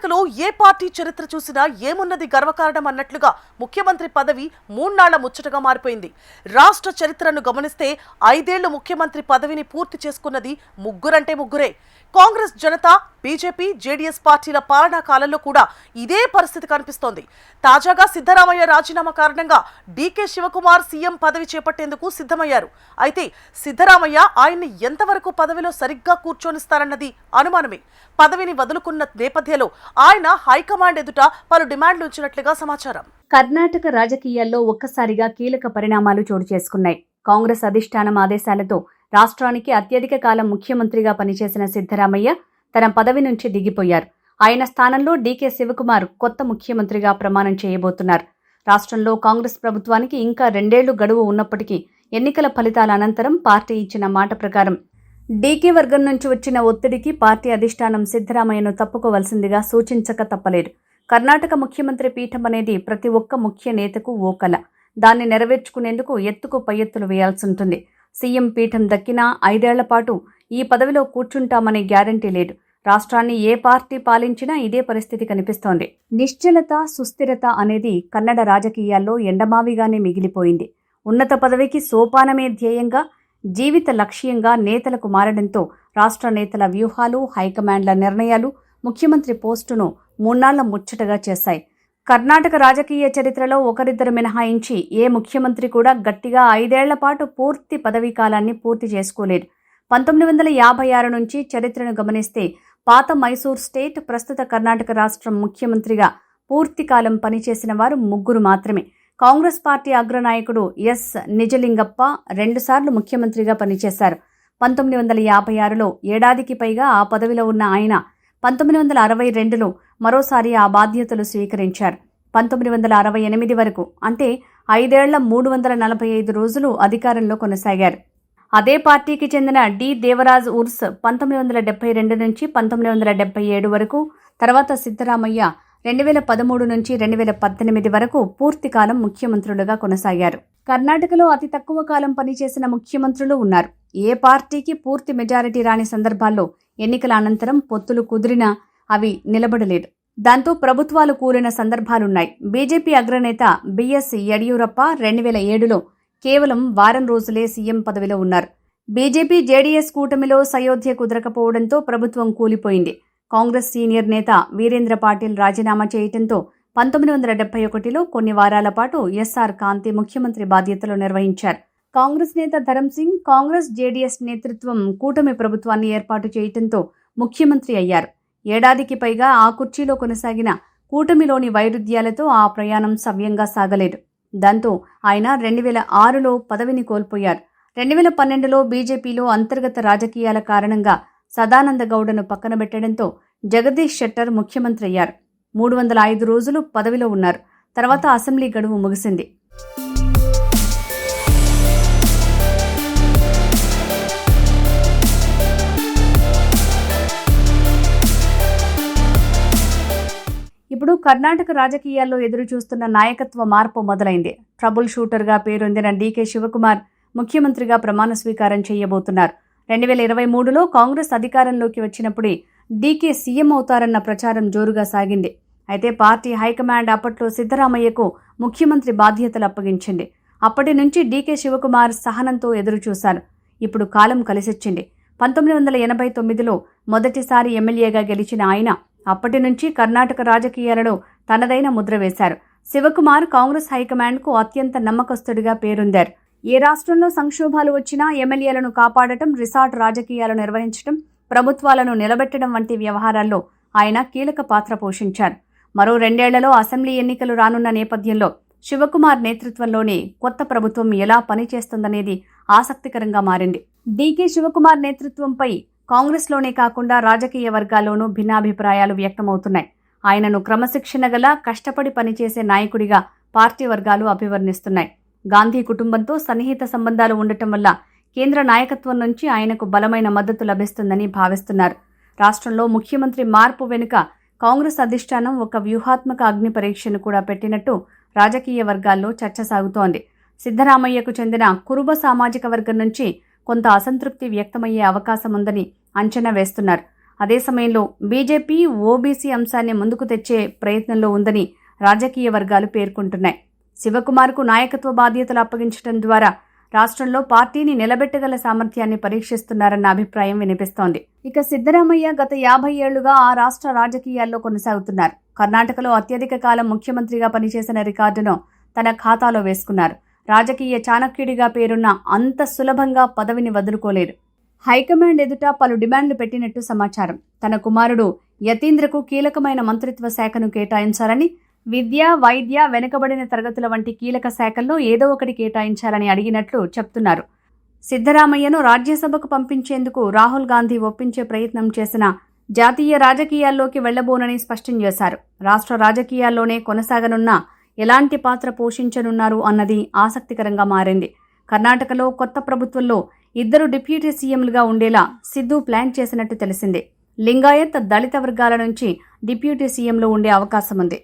కర్ణాటకలో ఏ పార్టీ చరిత్ర చూసినా ఏమున్నది గర్వకారణం అన్నట్లుగా ముఖ్యమంత్రి పదవి 3 నాళ్ల ముచ్చటగా మారిపోయింది. రాష్ట్ర చరిత్రను గమనిస్తే 5 ఏళ్లు ముఖ్యమంత్రి పదవిని పూర్తి చేసుకున్నది ముగ్గురంటే ముగ్గురే. కాంగ్రెస్, జనతా, బీజేపీ, జేడీఎస్ పార్టీల పాలనా కాలంలో కూడా ఇదే పరిస్థితి కనిపిస్తోంది. తాజాగా సిద్ధరామయ్య రాజీనామా కారణంగా డీకే శివకుమార్ సీఎం పదవి చేపట్టేందుకు సిద్ధమయ్యారు. అయితే సిద్ధరామయ్య ఆయన్ని ఎంతవరకు పదవిలో సరిగ్గా కూర్చొనిస్తారన్నది అనుమానమే. పదవిని వదులుకున్న నేపథ్యంలో ఆయన హైకమాండ్ ఎదుట పలు డిమాండ్లు ఉంచినట్లుగా సమాచారం. కర్ణాటక రాజకీయాల్లో ఒక్కసారిగా కీలక పరిణామాలు చోటు చేసుకున్నాయి. కాంగ్రెస్ అధిష్టానం ఆదేశాలతో రాష్ట్రానికి అత్యధిక కాలం ముఖ్యమంత్రిగా పనిచేసిన సిద్ధరామయ్య తన పదవి నుంచి దిగిపోయారు. ఆయన స్థానంలో డీకే శివకుమార్ కొత్త ముఖ్యమంత్రిగా ప్రమాణం చేయబోతున్నారు. రాష్ట్రంలో కాంగ్రెస్ ప్రభుత్వానికి ఇంకా 2 ఏళ్లు గడువు ఉన్నప్పటికీ ఎన్నికల ఫలితాల అనంతరం పార్టీ ఇచ్చిన మాట ప్రకారం డీకే వర్గం నుంచి వచ్చిన ఒత్తిడికి పార్టీ అధిష్టానం సిద్ధరామయ్యను తప్పుకోవలసిందిగా సూచించక తప్పలేదు. కర్ణాటక ముఖ్యమంత్రి పీఠం అనేది ప్రతి ఒక్క ముఖ్య నేతకు ఓ కల. దాన్ని నెరవేర్చుకునేందుకు ఎత్తుకు పై ఎత్తులు వేయాల్సి ఉంటుంది. సీఎం పీఠం దక్కినా 5 ఏళ్ల పాటు ఈ పదవిలో కూర్చుంటామనే గ్యారంటీ లేదు. రాష్ట్రాన్ని ఏ పార్టీ పాలించినా ఇదే పరిస్థితి కనిపిస్తోంది. నిశ్చలత, సుస్థిరత అనేది కన్నడ రాజకీయాల్లో ఎండమావిగానే మిగిలిపోయింది. ఉన్నత పదవికి సోపానమే ధ్యేయంగా, జీవిత లక్ష్యంగా నేతలకు మారడంతో రాష్ట్ర నేతల వ్యూహాలు, హైకమాండ్ల నిర్ణయాలు ముఖ్యమంత్రి పోస్టును 3 నాళ్ల ముచ్చటగా చేశాయి. కర్ణాటక రాజకీయ చరిత్రలో ఒకరిద్దరు మినహాయించి ఏ ముఖ్యమంత్రి కూడా గట్టిగా 5 ఏళ్ల పాటు పూర్తి పదవీ కాలాన్ని పూర్తి చేసుకోలేదు. 1956 నుంచి చరిత్రను గమనిస్తే పాత మైసూర్ స్టేట్, ప్రస్తుత కర్ణాటక రాష్ట్రం ముఖ్యమంత్రిగా పూర్తి కాలం పనిచేసిన వారు 3 మాత్రమే. కాంగ్రెస్ పార్టీ అగ్రనాయకుడు ఎస్ నిజలింగప్ప 2 సార్లు ముఖ్యమంత్రిగా పనిచేశారు. 1956లో ఏడాదికి పైగా ఆ పదవిలో ఉన్న ఆయన 1962లో మరోసారి ఆ బాధ్యతలు స్వీకరించారు. 1968 వరకు అంటే 5 ఏళ్ల 345 రోజులు అధికారంలో కొనసాగారు. అదే పార్టీకి చెందిన డి దేవరాజ్ ఉర్స్ 1972 నుంచి 1977 వరకు, తర్వాత సిద్ధరామయ్య 2013 నుంచి 2018 వరకు పూర్తి కాలం ముఖ్యమంత్రులుగా కొనసాగారు. కర్ణాటకలో అతి తక్కువ కాలం పనిచేసిన ముఖ్యమంత్రులు ఉన్నారు. ఏ పార్టీకి పూర్తి మెజారిటీ రాని సందర్భాల్లో ఎన్నికల అనంతరం పొత్తులు కుదిరినా అవి నిలబడలేదు. దాంతో ప్రభుత్వాలు కూలిన సందర్భాలున్నాయి. బీజేపీ అగ్రనేత బిఎస్ యడియూరప్ప 2007లో కేవలం వారం రోజులే సీఎం పదవిలో ఉన్నారు. బీజేపీ, జేడీఎస్ కూటమిలో సయోధ్య కుదరకపోవడంతో ప్రభుత్వం కూలిపోయింది. కాంగ్రెస్ సీనియర్ నేత వీరేంద్ర పాటిల్ రాజీనామా చేయడంతో 1971లో కొన్ని వారాల పాటు ఎస్ఆర్ కాంతి ముఖ్యమంత్రి బాధ్యతలు నిర్వహించారు. కాంగ్రెస్ నేత ధరమ్ సింగ్, కాంగ్రెస్ జేడీఎస్ నేతృత్వం కూటమి ప్రభుత్వాన్ని ఏర్పాటు చేయడంతో ముఖ్యమంత్రి అయ్యారు. ఏడాదికి పైగా ఆ కుర్చీలో కొనసాగిన కూటమిలోని వైరుధ్యాలతో ఆ ప్రయాణం సవ్యంగా సాగలేదు. దాంతో ఆయన 2006లో పదవిని కోల్పోయారు. 2012లో బీజేపీలో అంతర్గత రాజకీయాల కారణంగా సదానంద గౌడను పక్కనబెట్టడంతో జగదీష్ షెట్టర్ ముఖ్యమంత్రి అయ్యారు. 305 రోజులు పదవిలో ఉన్నారు. తర్వాత అసెంబ్లీ గడువు ముగిసింది. ఇప్పుడు కర్ణాటక రాజకీయాల్లో ఎదురు చూస్తున్న నాయకత్వ మార్పు మొదలైంది. ట్రబుల్ షూటర్గా పేరొందిన డీకే శివకుమార్ ముఖ్యమంత్రిగా ప్రమాణ స్వీకారం చేయబోతున్నారు. 2023లో కాంగ్రెస్ అధికారంలోకి వచ్చినప్పుడే డీకే సీఎం అవుతారన్న ప్రచారం జోరుగా సాగింది. అయితే పార్టీ హైకమాండ్ అప్పట్లో సిద్ధరామయ్యకు ముఖ్యమంత్రి బాధ్యతలు అప్పగించింది. అప్పటి నుంచి డీకే శివకుమార్ సహనంతో ఎదురుచూశారు. ఇప్పుడు కాలం కలిసొచ్చింది. 1989లో మొదటిసారి ఎమ్మెల్యేగా గెలిచిన ఆయన అప్పటి నుంచి కర్ణాటక రాజకీయాలలో తనదైన ముద్ర వేశారు. శివకుమార్ కాంగ్రెస్ హైకమాండ్కు అత్యంత నమ్మకస్తుడిగా పేరొందారు. ఏ రాష్ట్రంలో సంక్షోభాలు వచ్చినా ఎమ్మెల్యేలను కాపాడటం, రిసార్ట్ రాజకీయాలు నిర్వహించడం, ప్రభుత్వాలను నిలబెట్టడం వంటి వ్యవహారాల్లో ఆయన కీలక పాత్ర పోషించారు. మరో 2 ఏళ్లలో అసెంబ్లీ ఎన్నికలు రానున్న నేపథ్యంలో శివకుమార్ నేతృత్వంలోని కొత్త ప్రభుత్వం ఎలా పనిచేస్తుందనేది ఆసక్తికరంగా మారింది. డీకే శివకుమార్ నేతృత్వంపై కాంగ్రెస్లోనే కాకుండా రాజకీయ వర్గాల్లోనూ భిన్నాభిప్రాయాలు వ్యక్తమవుతున్నాయి. ఆయనను క్రమశిక్షణ గల, కష్టపడి పనిచేసే నాయకుడిగా పార్టీ వర్గాలు అభివర్ణిస్తున్నాయి. గాంధీ కుటుంబంతో సన్నిహిత సంబంధాలు ఉండటం వల్ల కేంద్ర నాయకత్వం నుంచి ఆయనకు బలమైన మద్దతు లభిస్తుందని భావిస్తున్నారు. రాష్ట్రంలో ముఖ్యమంత్రి మార్పు వెనుక కాంగ్రెస్ అధిష్టానం ఒక వ్యూహాత్మక అగ్ని పరీక్షను కూడా పెట్టినట్టు రాజకీయ వర్గాల్లో చర్చ సాగుతోంది. సిద్ధరామయ్యకు చెందిన కురుబ సామాజిక వర్గం నుంచి కొంత అసంతృప్తి వ్యక్తమయ్యే అవకాశం ఉందని అంచనా వేస్తున్నారు. అదే సమయంలో బీజేపీ ఓబీసీ అంశాన్ని ముందుకు తెచ్చే ప్రయత్నంలో ఉందని రాజకీయ వర్గాలు పేర్కొంటున్నాయి. శివకుమార్కు నాయకత్వ బాధ్యతలు అప్పగించడం ద్వారా రాష్ట్రంలో పార్టీని నిలబెట్టగల సామర్థ్యాన్ని పరీక్షిస్తున్నారన్న అభిప్రాయం వినిపిస్తోంది. ఇక సిద్ధరామయ్య గత 50 ఏళ్లుగా ఆ రాష్ట్ర రాజకీయాల్లో కొనసాగుతున్నారు. కర్ణాటకలో అత్యధిక కాలం ముఖ్యమంత్రిగా పనిచేసిన రికార్డును తన ఖాతాలో వేసుకున్నారు. రాజకీయ చాణక్యుడిగా పేరున్న అంత సులభంగా పదవిని వదులుకోలేరు. హైకమాండ్ ఎదుట పలు డిమాండ్లు పెట్టినట్టు సమాచారం. తన కుమారుడు యతీంద్రకు కీలకమైన మంత్రిత్వ శాఖను కేటాయించాలని, విద్య, వైద్య, వెనుకబడిన తరగతుల వంటి కీలక శాఖల్లో ఏదో ఒకటి కేటాయించాలని అడిగినట్లు చెప్తున్నారు. సిద్ధరామయ్యను రాజ్యసభకు పంపించేందుకు రాహుల్ గాంధీ ఒప్పించే ప్రయత్నం చేసిన జాతీయ రాజకీయాల్లోకి వెళ్లబోనని స్పష్టం చేశారు. రాష్ట్ర రాజకీయాల్లోనే కొనసాగనున్న ఎలాంటి పాత్ర పోషించనున్నారు అన్నది ఆసక్తికరంగా మారింది. కర్ణాటకలో కొత్త ప్రభుత్వంలో 2 డిప్యూటీ సీఎంలుగా ఉండేలా సిద్ధు ప్లాన్ చేసినట్టు తెలిసింది. లింగాయత్, దళిత వర్గాల నుంచి డిప్యూటీ సీఎంలు ఉండే అవకాశం ఉంది.